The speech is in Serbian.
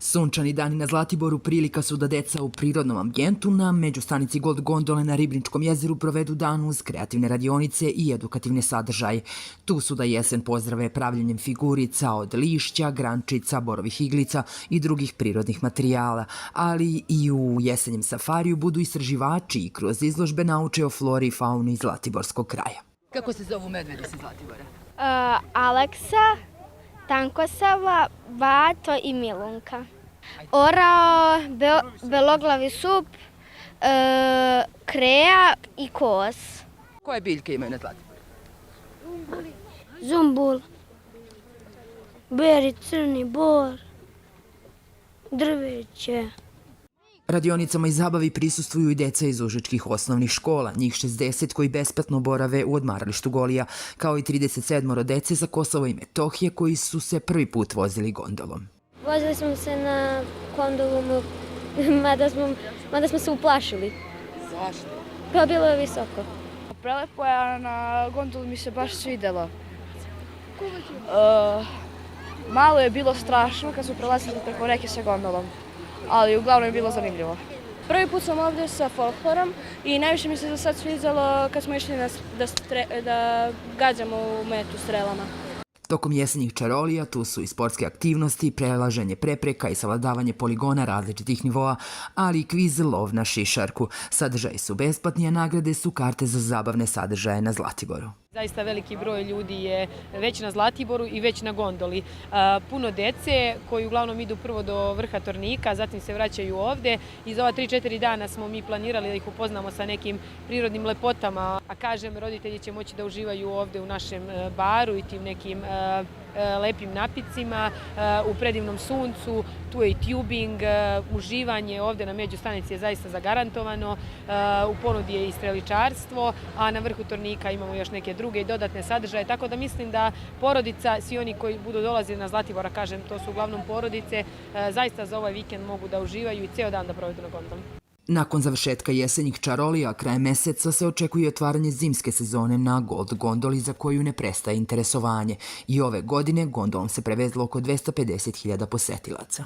Sunčani dani na Zlatiboru prilika su da deca u prirodnom ambijentu na međustanici Gold Gondole na Ribničkom jezeru provedu dan uz kreativne radionice i edukativne sadržaje. Tu su da jesen pozdrave pravljenjem figurica od lišća, grančica, borovih iglica i drugih prirodnih materijala, ali i u jesenjem safariju budu istraživači i kroz izložbe nauče o flori i fauni Zlatiborskog kraja. Kako se zovu medvedi sa Zlatibora? Aleksa, Tankosava, Vato i Milunka. Orao, beloglavi sup, kreja i kos. Koje biljke imaju na Zlatiboru? Zumbul, beri, crni bor, drveće. Radionicama i zabavi prisustvuju i deca iz užičkih osnovnih škola, njih 60 koji besplatno borave u odmaralištu Golija, kao i 37 dece sa Kosova i Metohije koji su se prvi put vozili gondolom. Vozili smo se na gondolu, mada smo se uplašili. Zašto? Pa bilo je visoko. Prelepo je, a na gondolu mi se baš svidjelo. Malo je bilo strašno kad smo prelazili preko reke sa gondolom, ali uglavnom je bilo zanimljivo. Prvi put sam ovdje sa folklorom i najviše mi se za sad sviđalo kad smo išli da gađamo u metu strelama. Tokom jesenjih čarolija tu su i sportske aktivnosti, prelaženje prepreka i savladavanje poligona različitih nivoa, ali i kviz lov na šišarku. Sadržaji su besplatni, a nagrade su karte za zabavne sadržaje na Zlatiboru. Zaista veliki broj ljudi je već na Zlatiboru i već na gondoli. Puno dece koji uglavnom idu prvo do vrha Tornika, zatim se vraćaju ovde i za ova 3-4 dana smo mi planirali da ih upoznamo sa nekim prirodnim lepotama. A kažem, roditelji će moći da uživaju ovde u našem baru i tim nekim lepim napicima, u predivnom suncu, tu je i tubing, uživanje ovde na međustanici je zaista zagarantovano, u ponudi je i streličarstvo, a na vrhu Tornika imamo još neke druge i dodatne sadržaje, tako da mislim da porodica, svi oni koji budu dolazili na Zlatibor, kažem, to su uglavnom porodice, zaista za ovaj vikend mogu da uživaju i ceo dan da provedu na gondoli. Nakon završetka jesenjih čarolija, krajem meseca se očekuje otvaranje zimske sezone na Gold Gondoli za koju ne prestaje interesovanje. I ove godine gondolom se prevezlo oko 250.000 posetilaca.